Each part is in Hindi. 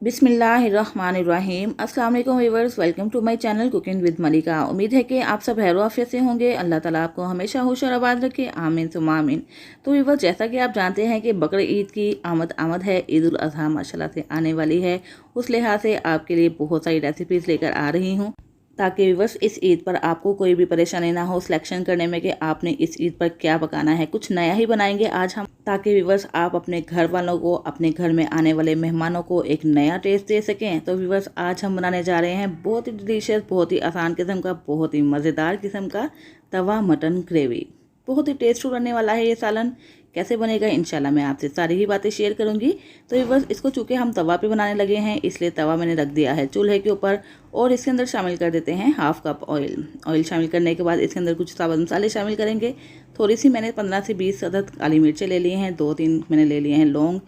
बिस्मिल्लाहिर्रहमानिर्रहीम। अस्सलाम वालेकुम viewers, welcome to my channel cooking with Malika. उम्मीद है कि आप सब खैर आफियत से होंगे। अल्लाह ताला आपको हमेशा खुश और आबाद रखे, आमीन सुम्मा आमीन। तो व्यूअर्स, जैसा कि आप जानते हैं कि बकरीद ईद की आमद है, ईद उल अज़हा माशाल्लाह से आने वाली है। उस लिहाज से आपके लिए बहुत सारी रेसिपीज़ लेकर आ रही हूँ ताकि व्यूअर्स इस ईद पर आपको कोई भी परेशानी ना हो सिलेक्शन करने में कि आपने इस ईद पर क्या पकाना है। कुछ नया ही बनाएंगे आज हम, ताकि व्यूअर्स आप अपने घर वालों को, अपने घर में आने वाले मेहमानों को एक नया टेस्ट दे सकें। तो व्यूअर्स, आज हम बनाने जा रहे हैं बहुत ही डिलीशियस, बहुत ही आसान किस्म का, बहुत ही मज़ेदार किस्म का तवा मटन ग्रेवी। बहुत ही टेस्टफुल बनने वाला है ये सालन। कैसे बनेगा इंशाल्लाह मैं आपसे सारी ही बातें शेयर करूंगी। तो बस इसको चूँकि हम तवा पे बनाने लगे हैं, इसलिए तवा मैंने रख दिया है चूल्हे के ऊपर और इसके अंदर शामिल कर देते हैं हाफ कप ऑयल। ऑयल शामिल करने के बाद इसके अंदर कुछ साबुत मसाले शामिल करेंगे। थोड़ी सी मैंने 15 से 20 अदद काली मिर्चें ले ली हैं, 2-3 मैंने ले लिए हैं लौंग,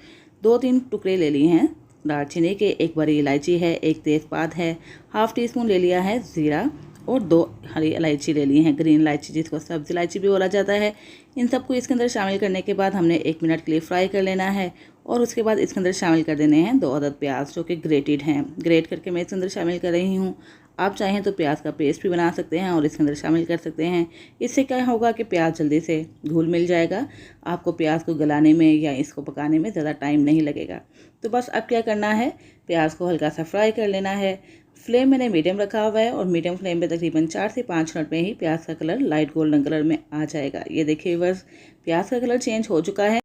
2-3 टुकड़े ले लिए हैं दालचीनी के, एक बड़ी इलायची है, एक तेज़पात है, हाफ टी स्पून ले लिया है ज़ीरा और 2 हरी इलायची ले ली हैं, ग्रीन इलायची जिसको सब्ज़ इलायची भी बोला जाता है। इन सबको इसके अंदर शामिल करने के बाद हमने 1 मिनट के लिए फ्राई कर लेना है और उसके बाद इसके अंदर शामिल कर देने हैं 2 अदद प्याज जो कि ग्रेटेड हैं। ग्रेट करके मैं इसके अंदर शामिल कर रही हूँ। आप चाहें तो प्याज का पेस्ट भी बना सकते हैं और इसके अंदर शामिल कर सकते हैं। इससे क्या होगा कि प्याज जल्दी से घुल मिल जाएगा, आपको प्याज को गलाने में या इसको पकाने में ज़्यादा टाइम नहीं लगेगा। तो बस अब क्या करना है, प्याज को हल्का सा फ्राई कर लेना है। फ्लेम मैंने मीडियम रखा हुआ है और मीडियम फ्लेम पे तकरीबन 4 से 5 मिनट में ही प्याज का कलर लाइट गोल्डन कलर में आ जाएगा। ये देखिए बस प्याज का कलर चेंज हो चुका है।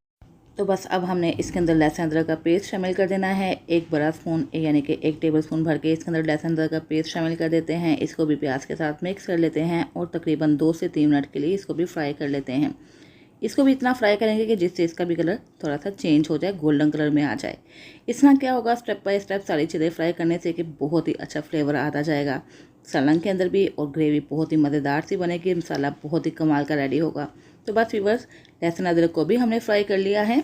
तो बस अब हमने इसके अंदर लहसुन अदरक का पेस्ट शामिल कर देना है। 1 बड़ा स्पून यानी कि 1 टेबलस्पून भर के इसके अंदर लहसुन अदरक का पेस्ट शामिल कर देते हैं। इसको भी प्याज के साथ मिक्स कर लेते हैं और तकरीबन 2 से 3 मिनट के लिए इसको भी फ्राई कर लेते हैं। इसको भी इतना फ्राई करेंगे कि जिससे इसका भी कलर थोड़ा सा चेंज हो जाए, गोल्डन कलर में आ जाए। इसमें क्या होगा, स्टेप बाय स्टेप सारी चीज़ें फ्राई करने से कि बहुत ही अच्छा फ्लेवर आता जाएगा सालन के अंदर भी और ग्रेवी बहुत ही मज़ेदार सी बनेगी। मसाला बहुत ही कमाल का रेडी होगा। तो बस व्यूअर्स, लहसुन अदरक को भी हमने फ्राई कर लिया है।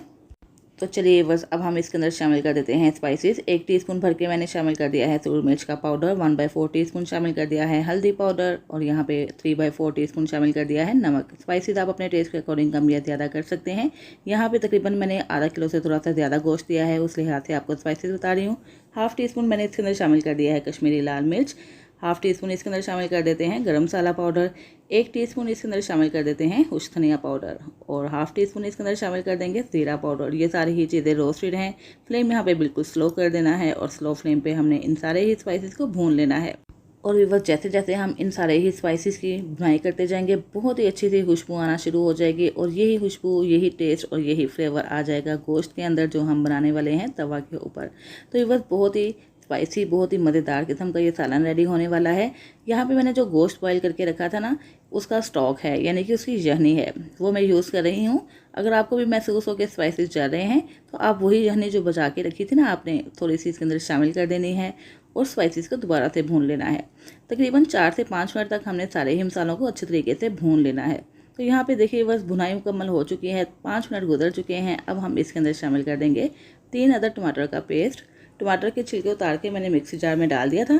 तो चलिए बस अब हम इसके अंदर शामिल कर देते हैं स्पाइसेस। 1 टीस्पून भर के मैंने शामिल कर दिया है सूरज मिर्च का पाउडर, 1/4 टीस्पून शामिल कर दिया है हल्दी पाउडर और यहाँ पे 3/4 टीस्पून शामिल कर दिया है नमक। स्पाइसेस आप अपने टेस्ट के अकॉर्डिंग कम या ज़्यादा कर सकते हैं। यहाँ पे तकरीबन मैंने आधा किलो से थोड़ा सा ज़्यादा गोश्त दिया है, उस लिहाज से आपको स्पाइसेस बता रही हूँ। हाफ टी स्पून मैंने इसके अंदर शामिल कर दिया है कश्मीरी लाल मिर्च, हाफ टी स्पून इसके अंदर शामिल कर देते हैं गरम मसाला पाउडर, 1 टीस्पून इसके अंदर शामिल कर देते हैं खुश्क धनिया पाउडर और हाफ टी स्पून इसके अंदर शामिल कर देंगे ज़ीरा पाउडर। ये सारी ही चीज़ें रोस्टेड हैं। फ्लेम यहाँ पे बिल्कुल स्लो कर देना है और स्लो फ्लेम पे हमने इन सारे ही स्पाइसेस को भून लेना है। और व्यूअर्स, जैसे जैसे हम इन सारे ही स्पाइसेस की भुनाई करते जाएंगे, बहुत ही अच्छी सी खुशबू आना शुरू हो जाएगी और यही खुशबू, यही टेस्ट और यही फ्लेवर आ जाएगा गोश्त के अंदर जो हम बनाने वाले हैं तवा के ऊपर। तो व्यूअर्स, बहुत ही स्पाइसी, बहुत ही मज़ेदार किस्म का ये सालन रेडी होने वाला है। यहाँ पे मैंने जो गोश्त बॉईल करके रखा था ना, उसका स्टॉक है यानी कि उसकी यखनी है, वो मैं यूज़ कर रही हूँ। अगर आपको भी महसूस हो कि स्पाइसेस जा रहे हैं तो आप वही यखनी जो बचा के रखी थी ना, आपने थोड़ी सी इसके अंदर शामिल कर देनी है और स्पाइसेस को दोबारा से भून लेना है। तकरीबन 4 से 5 मिनट तक हमने सारे ही मसालों को अच्छे तरीके से भून लेना है। तो यहाँ पे देखिए बस भुनाई मुकम्मल हो चुकी है, 5 मिनट गुजर चुके हैं। अब हम इसके अंदर शामिल कर देंगे 3 अदद टमाटर का पेस्ट। टमाटर के छिलके उतार के मैंने मिक्सी जार में डाल दिया था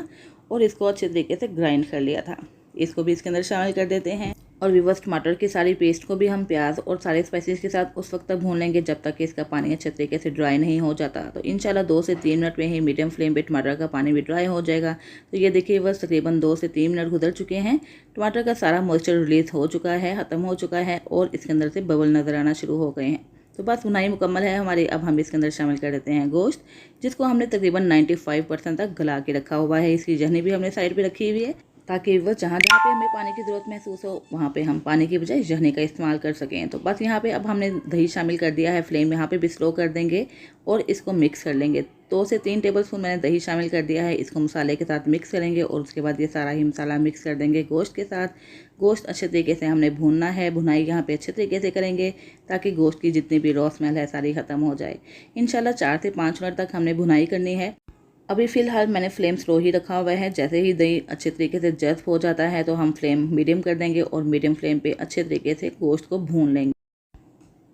और इसको अच्छे तरीके से ग्राइंड कर लिया था। इसको भी इसके अंदर शामिल कर देते हैं और व्यूअर्स, टमाटर की सारी पेस्ट को भी हम प्याज और सारे स्पाइसेस के साथ उस वक्त तक भून लेंगे जब तक कि इसका पानी अच्छे तरीके से ड्राई नहीं हो जाता। तो इंशाल्लाह 2 से 3 मिनट में ही मीडियम फ्लेम पे टमाटर का पानी भी ड्राई हो जाएगा। तो ये देखिए बस तकरीबन 2 से 3 मिनट गुजर चुके हैं। टमाटर का सारा मॉइस्चर रिलीज हो चुका है, ख़त्म हो चुका है और इसके अंदर से बबल नज़र आना शुरू हो गए हैं। तो बस भुनाई मुकम्मल है हमारी। अब हम इसके अंदर शामिल कर देते हैं गोश्त, जिसको हमने तकरीबन 95% तक गला के रखा हुआ है। इसकी यखनी भी हमने साइड पे रखी हुई है ताकि वह जहाँ जहाँ पे हमें पानी की ज़रूरत महसूस हो वहाँ पे हम पानी की बजाय यखनी का इस्तेमाल कर सकें। तो बस यहाँ पे अब हमने दही शामिल कर दिया है। फ्लेम यहाँ पे भी स्लो कर देंगे और इसको मिक्स कर लेंगे। 2 से 3 टेबलस्पून मैंने दही शामिल कर दिया है। इसको मसाले के साथ मिक्स करेंगे और उसके बाद ये सारा ही मसाला मिक्स कर देंगे गोश्त के साथ। गोश्त अच्छे तरीके से हमने भूनना है, भुनाई यहाँ पे अच्छे तरीके से करेंगे ताकि गोश्त की जितनी भी रॉ स्मेल है सारी ख़त्म हो जाए। इंशाल्लाह 4 से 5 मिनट तक हमने भुनाई करनी है। अभी फ़िलहाल मैंने फ्लेम स्लो ही रखा हुआ है। जैसे ही दही अच्छे तरीके से जज़्ब हो जाता है तो हम फ्लेम मीडियम कर देंगे और मीडियम फ्लेम पे अच्छे तरीके से गोश्त को भून लेंगे।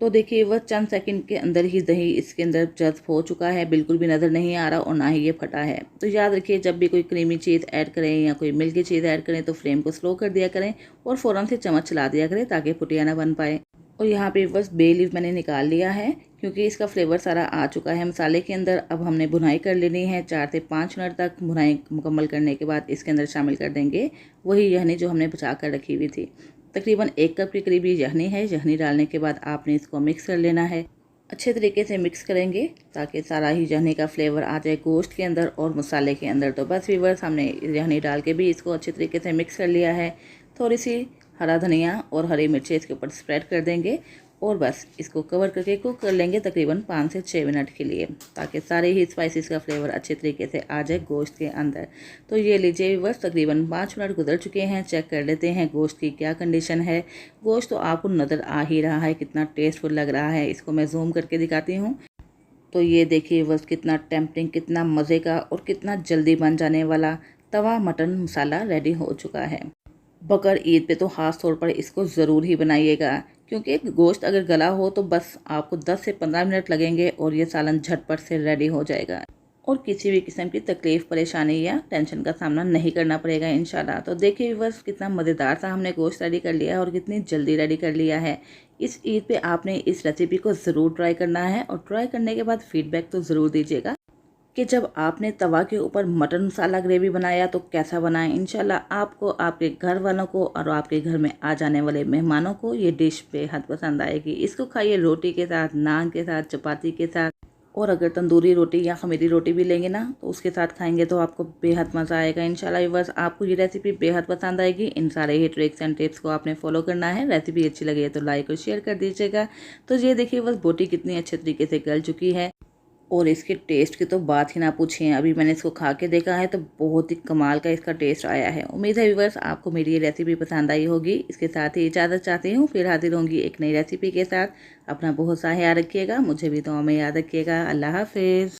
तो देखिए वह चंद सेकंड के अंदर ही दही इसके अंदर जज़्ब हो चुका है, बिल्कुल भी नज़र नहीं आ रहा और ना ही ये फटा है। तो याद रखिए, जब भी कोई क्रीमी चीज़ ऐड करें या कोई मिल्की चीज़ ऐड करें तो फ्लेम को स्लो कर दिया करें और फ़ौरन से चम्मच चला दिया करें ताकि पुटिया ना बन पाए। और यहाँ पे बस बे लीफ मैंने निकाल लिया है क्योंकि इसका फ्लेवर सारा आ चुका है मसाले के अंदर। अब हमने भुनाई कर लेनी है 4 से 5 मिनट तक। भुनाई मुकम्मल करने के बाद इसके अंदर शामिल कर देंगे वही यखनी जो हमने बचा कर रखी हुई थी। तकरीबन 1 कप के करीब ये यखनी है। यखनी डालने के बाद आपने इसको मिक्स कर लेना है। अच्छे तरीके से मिक्स करेंगे ताकि सारा ही यखनी का फ्लेवर आ जाए गोश्त के अंदर और मसाले के अंदर। तो बस व्यूअर्स, हमने यखनी डाल के भी इसको अच्छे तरीके से मिक्स कर लिया है। थोड़ी सी हरा धनिया और हरी मिर्ची इसके ऊपर स्प्रेड कर देंगे और बस इसको कवर करके कुक कर लेंगे तकरीबन 5 से 6 मिनट के लिए, ताकि सारे ही स्पाइसेस का फ्लेवर अच्छे तरीके से आ जाए गोश्त के अंदर। तो ये लीजिए बस तकरीबन 5 मिनट गुजर चुके हैं। चेक कर लेते हैं गोश्त की क्या कंडीशन है। गोश्त तो आपको नज़र आ ही रहा है कितना टेस्टफुल लग रहा है। इसको मैं जूम करके दिखाती हूँ। तो ये देखिए बस कितना टेम्पटिंग, कितना मज़े का और कितना जल्दी बन जाने वाला तवा मटन मसाला रेडी हो चुका है। बकर ईद पे तो ख़ास तौर पर इसको ज़रूर ही बनाइएगा, क्योंकि गोश्त अगर गला हो तो बस आपको 10 से 15 मिनट लगेंगे और ये सालन झटपट से रेडी हो जाएगा और किसी भी किस्म की तकलीफ़, परेशानी या टेंशन का सामना नहीं करना पड़ेगा इंशाल्लाह। तो देखिए बस कितना मज़ेदार सा हमने गोश्त रेडी कर लिया है और कितनी जल्दी रेडी कर लिया है। इस ईद पे आपने इस रेसिपी को ज़रूर ट्राई करना है और ट्राई करने के बाद फ़ीडबैक तो ज़रूर दीजिएगा कि जब आपने तवा के ऊपर मटन मसाला ग्रेवी बनाया तो कैसा बना है। इंशाल्लाह आपको, आपके घर वालों को और आपके घर में आ जाने वाले मेहमानों को ये डिश बेहद पसंद आएगी। इसको खाइए रोटी के साथ, नान के साथ, चपाती के साथ, और अगर तंदूरी रोटी या खमीरी रोटी भी लेंगे ना तो उसके साथ खाएंगे तो आपको बेहद मज़ा आएगा इंशाल्लाह। व्यूअर्स, आपको ये रेसिपी बेहद पसंद आएगी। इन सारे ही ट्रिक्स एंड टिप्स को आपने फॉलो करना है। रेसिपी अच्छी लगे तो लाइक और शेयर कर दीजिएगा। तो ये देखिए बस बोटी कितनी अच्छे तरीके से गल चुकी है और इसके टेस्ट की तो बात ही ना पूछिए। अभी मैंने इसको खा के देखा है तो बहुत ही कमाल का इसका टेस्ट आया है। उम्मीद है व्यूअर्स आपको मेरी ये रेसिपी पसंद आई होगी। इसके साथ ही इजाज़त चाहती हूँ, फिर हाजिर होंगी एक नई रेसिपी के साथ। अपना बहुत सा ख्याल रखिएगा, मुझे भी दुआ में याद रखिएगा। अल्लाह हाफिज़।